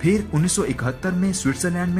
پھر 1971 میں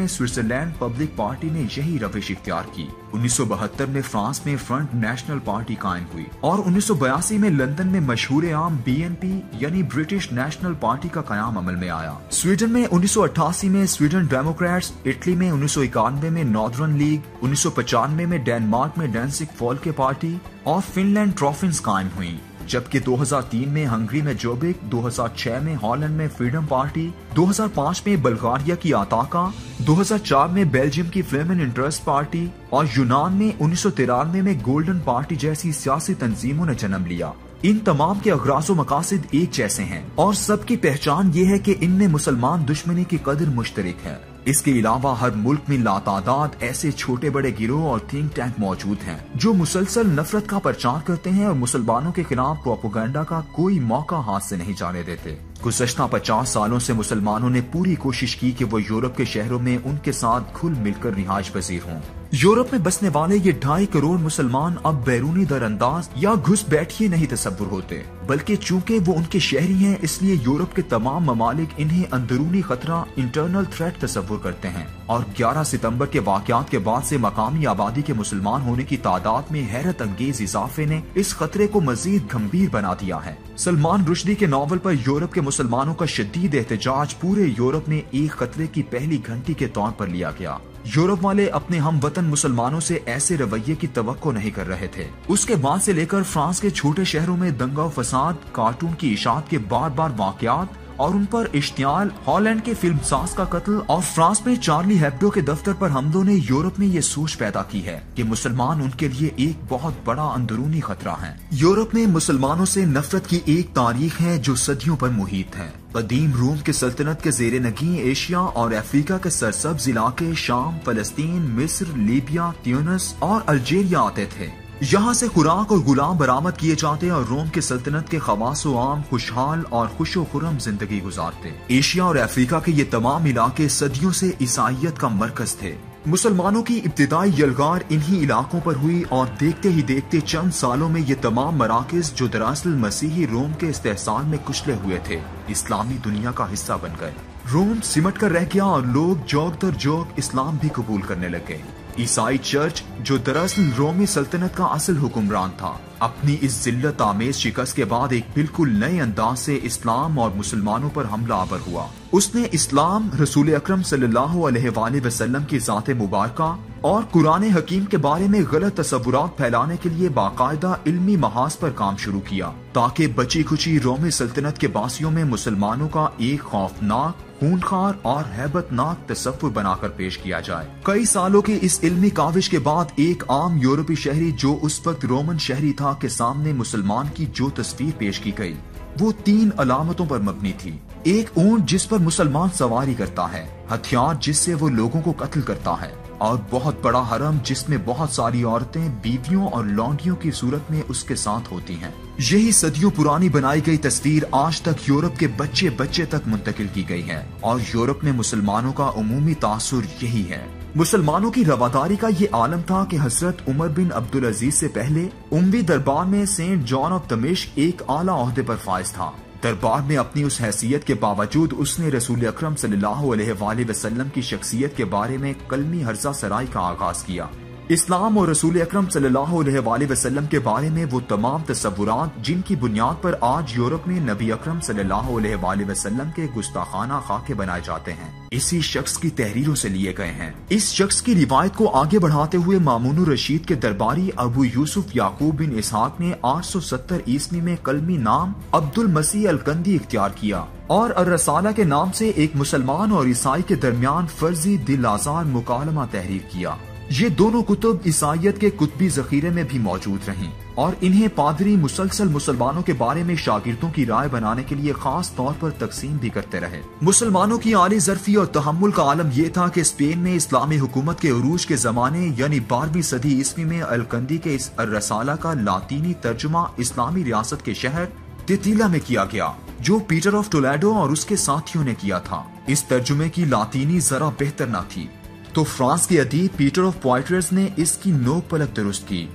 Switzerland public party نے یہی روش اختیار کی۔ 1972 میں فرانس میں فرنٹ نیشنل پارٹی قائم ہوئی اور 1982 میں لندن میں مشہور عام BNP یعنی برٹش نیشنل پارٹی کا قیام عمل میں آیا۔ سویڈن میں 1988 میں سویڈن ڈیموکریٹس، اٹلی میں 1991 میں ناردرن لیگ، 1995 میں ڈینمارک میں ڈینسک فولکے پارٹی اور فن لینڈ ٹرافنس قائم ہوئی، جبکہ 2003 میں ہنگری میں جوبک، 2006 میں ہالینڈ میں فریڈم پارٹی، 2005 میں بلغاریہ کی آتاکا، 2004 میں بیلجیم کی فلیمن انٹرسٹ پارٹی اور یونان میں 1993 میں گولڈن پارٹی جیسی سیاسی تنظیموں نے جنم لیا۔ ان تمام کے اغراض و مقاصد ایک جیسے ہیں اور سب کی پہچان یہ ہے کہ ان میں مسلمان دشمنی کی قدر مشترک ہے۔ اس کے علاوہ ہر ملک میں لاتعداد ایسے چھوٹے بڑے گروہ اور تھنک ٹینک موجود ہیں جو مسلسل نفرت کا پرچار کرتے ہیں اور مسلمانوں کے خلاف پروپیگنڈا کا کوئی موقع ہاتھ سے نہیں جانے دیتے۔ گزشتہ 50 سالوں سے مسلمانوں نے پوری کوشش کی کہ وہ یورپ کے شہروں میں ان کے ساتھ گھل مل کر رہائش پذیر ہوں۔ یورپ میں بسنے والے یہ 2.5 کروڑ مسلمان اب بیرونی در انداز یا گھس بیٹھیے نہیں تصور ہوتے، بلکہ چونکہ وہ ان کے شہری ہیں اس لیے یورپ کے تمام ممالک انہیں اندرونی خطرہ انٹرنل تھریٹ تصور کرتے ہیں، اور 11 ستمبر کے واقعات کے بعد سے مقامی آبادی کے مسلمان ہونے کی تعداد میں حیرت انگیز اضافے نے اس خطرے کو مزید گمبھیر بنا دیا ہے۔ سلمان رشدی کے ناول پر یورپ کے مسلمانوں کا شدید احتجاج پورے یورپ میں ایک خطرے کی پہلی گھنٹی کے طور پر لیا گیا۔ یورپ والے اپنے ہم وطن مسلمانوں سے ایسے رویے کی توقع نہیں کر رہے تھے۔ اس کے بعد سے لے کر فرانس کے چھوٹے شہروں میں دنگا و فساد، کارٹون کی اشاعت کے بار بار واقعات اور ان پر اشتعال، ہالینڈ کے فلم ساز کا قتل اور فرانس میں چارلی ہیبڈو کے دفتر پر حملوں نے یورپ میں یہ سوچ پیدا کی ہے کہ مسلمان ان کے لیے ایک بہت بڑا اندرونی خطرہ ہیں۔ یورپ میں مسلمانوں سے نفرت کی ایک تاریخ ہے جو صدیوں پر محیط ہے۔ قدیم روم کے سلطنت کے زیر نگین ایشیا اور افریقہ کے سرسبز علاقے شام، فلسطین، مصر، لیبیا، تیونس اور الجیریا آتے تھے۔ یہاں سے خوراک اور غلام برآمد کیے جاتے اور روم کے سلطنت کے خواص و عام خوشحال اور خوش و خرم زندگی گزارتے۔ ایشیا اور افریقہ کے یہ تمام علاقے صدیوں سے عیسائیت کا مرکز تھے۔ مسلمانوں کی ابتدائی یلغار انہی علاقوں پر ہوئی اور دیکھتے ہی دیکھتے چند سالوں میں یہ تمام مراکز جو دراصل مسیحی روم کے استحصال میں کچلے ہوئے تھے، اسلامی دنیا کا حصہ بن گئے۔ روم سمٹ کر رہ گیا اور لوگ جوگ در جوگ اسلام بھی قبول کرنے لگے۔ عیسائی چرچ جو دراصل رومی سلطنت کا اصل حکمران تھا، اپنی اس ذلت آمیز شکست کے بعد ایک بالکل نئے انداز سے اسلام اور مسلمانوں پر حملہ آور ہوا۔ اس نے اسلام، رسول اکرم صلی اللہ علیہ وآلہ وسلم کی ذات مبارکہ اور قرآن حکیم کے بارے میں غلط تصورات پھیلانے کے لیے باقاعدہ علمی محاذ پر کام شروع کیا تاکہ بچی کچی رومی سلطنت کے باسیوں میں مسلمانوں کا ایک خوفناک، خونخوار اور ہیبت ناک تصور بنا کر پیش کیا جائے۔ کئی سالوں کی اس علمی کاوش کے بعد ایک عام یورپی شہری جو اس وقت رومن شہری تھا کے سامنے مسلمان کی جو تصویر پیش کی گئی وہ 3 علامتوں پر مبنی تھی۔ ایک اونٹ جس پر مسلمان سواری کرتا ہے، ہتھیار جس سے وہ لوگوں کو قتل کرتا ہے، اور بہت بڑا حرم جس میں بہت ساری عورتیں بیویوں اور لونڈیوں کی صورت میں اس کے ساتھ ہوتی ہیں۔ یہی صدیوں پرانی بنائی گئی تصویر آج تک یورپ کے بچے بچے تک منتقل کی گئی ہے، اور یورپ میں مسلمانوں کا عمومی تاثر یہی ہے۔ مسلمانوں کی رواداری کا یہ عالم تھا کہ حضرت عمر بن عبدالعزیز سے پہلے اموی دربار میں سینٹ جان آف دمشق ایک اعلیٰ عہدے پر فائز تھا۔ دربار میں اپنی اس حیثیت کے باوجود اس نے رسول اکرم صلی اللہ علیہ وآلہ وسلم کی شخصیت کے بارے میں کلمی ہرزہ سرائی کا آغاز کیا۔ اسلام اور رسول اکرم صلی اللہ علیہ وآلہ وسلم کے بارے میں وہ تمام تصورات جن کی بنیاد پر آج یورپ میں نبی اکرم صلی اللہ علیہ وآلہ وسلم کے گستاخانہ خاکے بنائے جاتے ہیں، اسی شخص کی تحریروں سے لیے گئے ہیں۔ اس شخص کی روایت کو آگے بڑھاتے ہوئے مامون الرشید کے درباری ابو یوسف یعقوب بن اسحاق نے 870 عیسوی میں کلمی نام عبد المسیح الکندی اختیار کیا اور الرسالہ کے نام سے ایک مسلمان اور عیسائی کے درمیان فرضی دل آزار مکالمہ تحریر کیا۔ یہ دونوں کتب عیسائیت کے کتبی ذخیرے میں بھی موجود رہیں اور انہیں پادری مسلسل مسلمانوں کے بارے میں شاگردوں کی رائے بنانے کے لیے خاص طور پر تقسیم بھی کرتے رہے۔ مسلمانوں کی عالی ظرفی اور تحمل کا عالم یہ تھا کہ اسپین میں اسلامی حکومت کے عروج کے زمانے یعنی 12ویں صدی عیسوی میں الکندی کے اس الرسالہ کا لاطینی ترجمہ اسلامی ریاست کے شہر تیتیلا میں کیا گیا جو پیٹر آف ٹولیڈو اور اس کے ساتھیوں نے کیا تھا۔ اس ترجمے کی لاطینی ذرا بہتر نہ تھی تو فرانس کے ادیب پیٹر آف پوائٹرز نے اس کی نوک پلک درست کی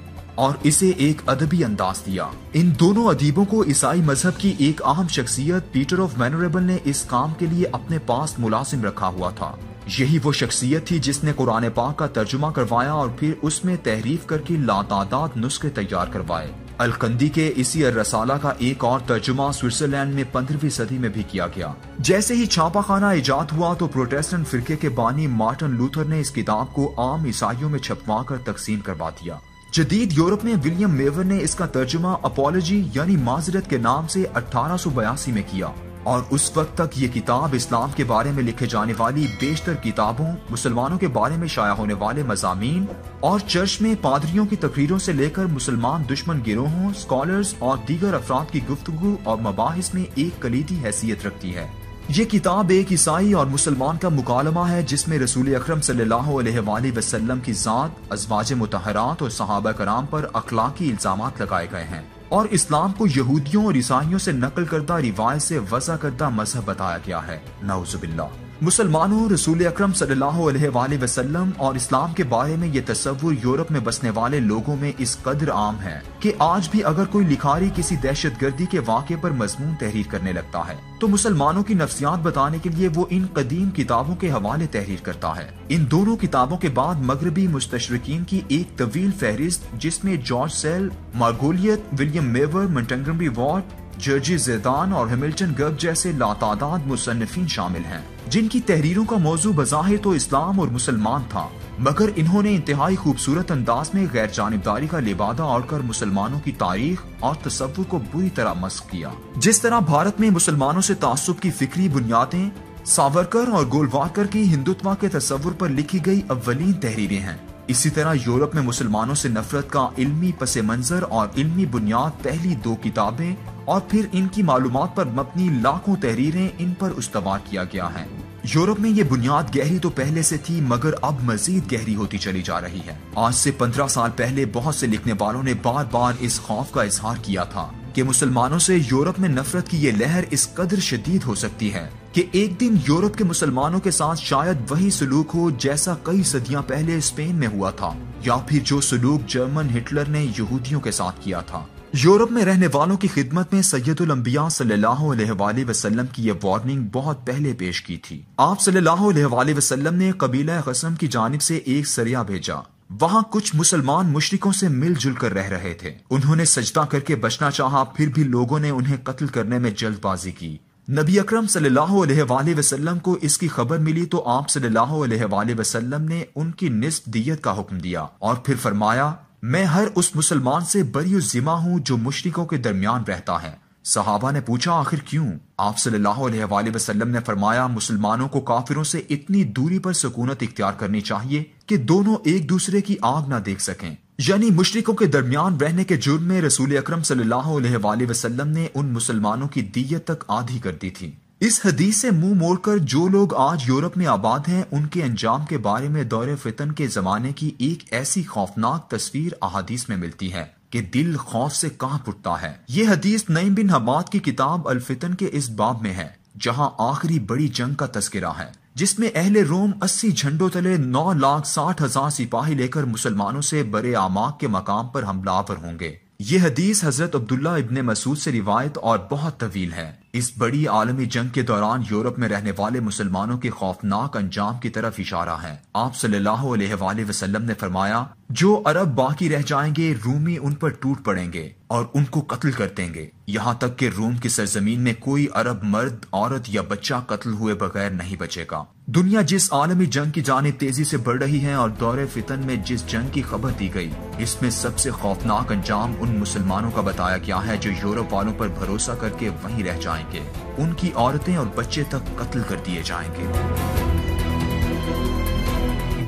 اور اسے ایک ادبی انداز دیا۔ ان دونوں ادیبوں کو عیسائی مذہب کی ایک اہم شخصیت پیٹر آف وینریبل نے اس کام کے لیے اپنے پاس ملازم رکھا ہوا تھا۔ یہی وہ شخصیت تھی جس نے قرآن پاک کا ترجمہ کروایا اور پھر اس میں تحریف کر کے لاتعداد نسخے تیار کروائے۔ القندی کے اسی الرسالہ کا ایک اور ترجمہ سوئٹزرلینڈ میں 15ویں صدی میں بھی کیا گیا۔ جیسے ہی چھاپا خانہ ایجاد ہوا تو پروٹیسٹنٹ فرقے کے بانی مارٹن لوتھر نے اس کتاب کو عام عیسائیوں میں چھپوا کر تقسیم کروا دیا۔ جدید یورپ میں ولیم میور نے اس کا ترجمہ اپولوجی یعنی معذرت کے نام سے 1882 میں کیا، اور اس وقت تک یہ کتاب اسلام کے بارے میں لکھے جانے والی بیشتر کتابوں، مسلمانوں کے بارے میں شائع ہونے والے مضامین اور چرچ میں پادریوں کی تقریروں سے لے کر مسلمان دشمن گروہوں، اسکالرز اور دیگر افراد کی گفتگو اور مباحث میں ایک کلیدی حیثیت رکھتی ہے۔ یہ کتاب ایک عیسائی اور مسلمان کا مکالمہ ہے جس میں رسول اکرم صلی اللہ علیہ وآلہ وسلم کی ذات، ازواج مطہرات اور صحابہ کرام پر اخلاقی الزامات لگائے گئے ہیں، اور اسلام کو یہودیوں اور عیسائیوں سے نقل کردہ روایت سے وضع کردہ مذہب بتایا گیا ہے۔ نعوذ باللہ۔ مسلمانوں، رسول اکرم صلی اللہ علیہ وآلہ وسلم اور اسلام کے بارے میں یہ تصور یورپ میں بسنے والے لوگوں میں اس قدر عام ہے کہ آج بھی اگر کوئی لکھاری کسی دہشت گردی کے واقعے پر مضمون تحریر کرنے لگتا ہے تو مسلمانوں کی نفسیات بتانے کے لیے وہ ان قدیم کتابوں کے حوالے تحریر کرتا ہے۔ ان دونوں کتابوں کے بعد مغربی مستشرقین کی ایک طویل فہرست جس میں George Sale, Margoliouth, William Muir, Montgomery Watt, Jurji Zaidan اور ہیملٹن گرب جیسے لاتعداد مصنفین شامل ہیں، جن کی تحریروں کا موضوع بظاہر تو اسلام اور مسلمان تھا، مگر انہوں نے انتہائی خوبصورت انداز میں غیر جانبداری کا لبادہ اوڑھ کر مسلمانوں کی تاریخ اور تصور کو بری طرح مسخ کیا۔ جس طرح بھارت میں مسلمانوں سے تعصب کی فکری بنیادیں ساورکر اور گولوارکر کی ہندوتوا کے تصور پر لکھی گئی اولین تحریریں ہیں، اسی طرح یورپ میں مسلمانوں سے نفرت کا علمی پس منظر اور علمی بنیاد پہلی دو کتابیں اور پھر ان کی معلومات پر مبنی لاکھوں تحریریں ان پر استوار کیا گیا ہے۔ یورپ میں یہ بنیاد گہری تو پہلے سے تھی مگر اب مزید گہری ہوتی چلی جا رہی ہے۔ آج سے 15 سال پہلے بہت سے لکھنے والوں نے بار بار اس خوف کا اظہار کیا تھا کہ مسلمانوں سے یورپ میں نفرت کی یہ لہر اس قدر شدید ہو سکتی ہے کہ ایک دن یورپ کے مسلمانوں کے ساتھ شاید وہی سلوک ہو جیسا کئی صدیاں پہلے اسپین میں ہوا تھا، یا پھر جو سلوک جرمن ہٹلر نے یہودیوں کے ساتھ کیا تھا۔ یورپ میں رہنے والوں کی خدمت میں سید الانبیاء صلی اللہ علیہ وآلہ وسلم کی یہ وارننگ بہت پہلے پیش کی تھی۔ آپ صلی اللہ علیہ وآلہ وسلم نے قبیلہ غسم کی جانب سے ایک سریہ بھیجا۔ وہاں کچھ مسلمان مشرکوں سے مل جل کر رہ رہے تھے۔ انہوں نے سجدہ کر کے بچنا چاہا، پھر بھی لوگوں نے انہیں قتل کرنے میں جلد بازی کی۔ نبی اکرم صلی اللہ علیہ وآلہ وسلم کو اس کی خبر ملی تو آپ صلی اللہ علیہ وآلہ وسلم نے ان کی نصف دیت کا حکم دیا اور پھر فرمایا، میں ہر اس مسلمان سے بری الذمہ ہوں جو مشرکوں کے درمیان رہتا ہے۔ صحابہ نے پوچھا، آخر کیوں؟ آپ صلی اللہ علیہ وآلہ وسلم نے فرمایا، مسلمانوں کو کافروں سے اتنی دوری پر سکونت اختیار کرنی چاہیے کہ دونوں ایک دوسرے کی آگ نہ دیکھ سکیں۔ یعنی مشرکوں کے درمیان رہنے کے جرم میں رسول اکرم صلی اللہ علیہ وآلہ وسلم نے ان مسلمانوں کی دیت تک آدھی کر دی تھی۔ اس حدیث سے منہ موڑ کر جو لوگ آج یورپ میں آباد ہیں ان کے انجام کے بارے میں دور فتن کے زمانے کی ایک ایسی خوفناک تصویر احادیث میں ملتی ہے کہ دل خوف سے کانپ اٹھتا ہے۔ یہ حدیث نعیم بن حماد کی کتاب الفتن کے اس باب میں ہے جہاں آخری بڑی جنگ کا تذکرہ ہے، جس میں اہل روم 80 جھنڈوں تلے 9,60,000 سپاہی لے کر مسلمانوں سے برے اعماق کے مقام پر حملہ آور ہوں گے۔ یہ حدیث حضرت عبداللہ ابن مسعود سے روایت اور بہت طویل ہے۔ اس بڑی عالمی جنگ کے دوران یورپ میں رہنے والے مسلمانوں کے خوفناک انجام کی طرف اشارہ ہے۔ آپ صلی اللہ علیہ وآلہ وسلم نے فرمایا، جو عرب باقی رہ جائیں گے رومی ان پر ٹوٹ پڑیں گے اور ان کو قتل کر دیں گے، یہاں تک کہ روم کی سرزمین میں کوئی عرب مرد، عورت یا بچہ قتل ہوئے بغیر نہیں بچے گا۔ دنیا جس عالمی جنگ کی جانب تیزی سے بڑھ رہی ہے اور دور فتن میں جس جنگ کی خبر دی گئی، اس میں سب سے خوفناک انجام ان مسلمانوں کا بتایا گیا ہے جو یورپ والوں پر بھروسہ کر کے وہیں رہ جائیں گے۔ ان کی عورتیں اور بچے تک قتل کر دیے جائیں گے۔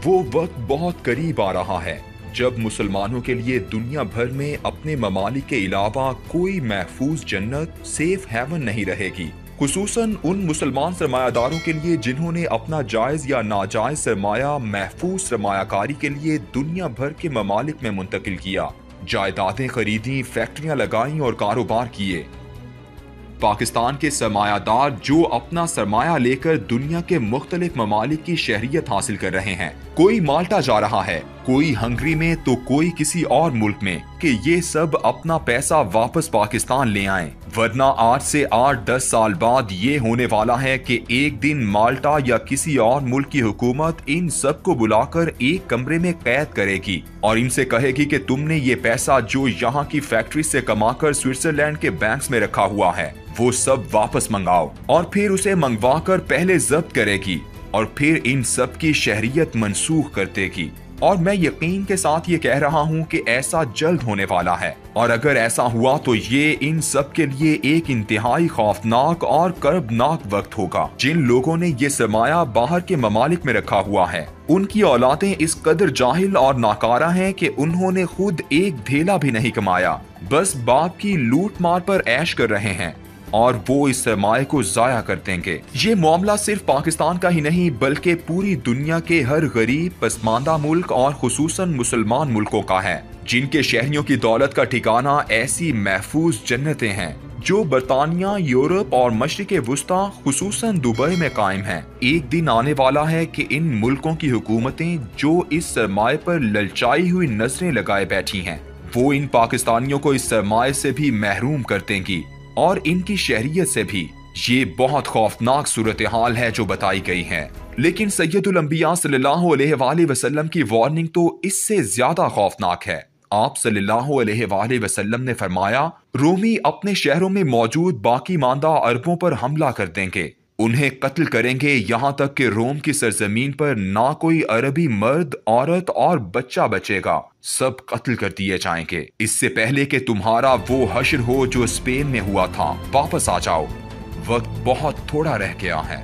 وہ وقت بہت قریب آ رہا ہے جب مسلمانوں کے لیے دنیا بھر میں اپنے ممالک کے علاوہ کوئی محفوظ جنت، سیف ہیون نہیں رہے گی، خصوصاً ان مسلمان سرمایہ داروں کے لیے جنہوں نے اپنا جائز یا ناجائز سرمایہ محفوظ سرمایہ کاری کے لیے دنیا بھر کے ممالک میں منتقل کیا، جائیدادیں خریدیں، فیکٹریاں لگائیں اور کاروبار کیے۔ پاکستان کے سرمایہ دار جو اپنا سرمایہ لے کر دنیا کے مختلف ممالک کی شہریت حاصل کر رہے ہیں، کوئی مالٹا جا رہا ہے، کوئی ہنگری میں تو کوئی کسی اور ملک میں، کہ یہ سب اپنا پیسہ واپس پاکستان لے آئیں، ورنہ 8 سے 10 سال بعد یہ ہونے والا ہے کہ ایک دن مالٹا یا کسی اور ملک کی حکومت ان سب کو بلا کر ایک کمرے میں قید کرے گی اور ان سے کہے گی کہ تم نے یہ پیسہ جو یہاں کی فیکٹری سے کما کر سوئٹزرلینڈ کے بینکس میں رکھا ہوا ہے وہ سب واپس منگاؤ، اور پھر اسے منگوا کر پہلے ضبط کرے گی اور پھر ان سب کی شہریت منسوخ کر دے گی۔ اور میں یقین کے ساتھ یہ کہہ رہا ہوں کہ ایسا جلد ہونے والا ہے، اور اگر ایسا ہوا تو یہ ان سب کے لیے ایک انتہائی خوفناک اور کربناک وقت ہوگا۔ جن لوگوں نے یہ سرمایہ باہر کے ممالک میں رکھا ہوا ہے، ان کی اولادیں اس قدر جاہل اور ناکارہ ہیں کہ انہوں نے خود ایک دھیلا بھی نہیں کمایا، بس باپ کی لوٹ مار پر عیش کر رہے ہیں اور وہ اس سرمایہ کو ضائع کر دیں گے۔ یہ معاملہ صرف پاکستان کا ہی نہیں بلکہ پوری دنیا کے ہر غریب پسماندہ ملک اور خصوصاً مسلمان ملکوں کا ہے، جن کے شہریوں کی دولت کا ٹھکانہ ایسی محفوظ جنتیں ہیں جو برطانیہ، یورپ اور مشرق وسطیٰ خصوصاً دبئی میں قائم ہیں۔ ایک دن آنے والا ہے کہ ان ملکوں کی حکومتیں جو اس سرمایہ پر للچائی ہوئی نظریں لگائے بیٹھی ہیں، وہ ان پاکستانیوں کو اس سرمایہ سے بھی محروم کر دیں گی اور ان کی شہریت سے بھی۔ یہ بہت خوفناک صورتحال ہے جو بتائی گئی ہے، لیکن سید الانبیاء صلی اللہ علیہ وآلہ وسلم کی وارننگ تو اس سے زیادہ خوفناک ہے۔ آپ صلی اللہ علیہ وآلہ وسلم نے فرمایا، رومی اپنے شہروں میں موجود باقی ماندہ عربوں پر حملہ کر دیں گے، انہیں قتل کریں گے، یہاں تک کہ روم کی سرزمین پر نہ کوئی عربی مرد، عورت اور بچہ بچے گا، سب قتل کر دیے جائیں گے۔ اس سے پہلے کہ تمہارا وہ حشر ہو جو اسپین میں ہوا تھا، واپس آ جاؤ، وقت بہت تھوڑا رہ گیا ہے۔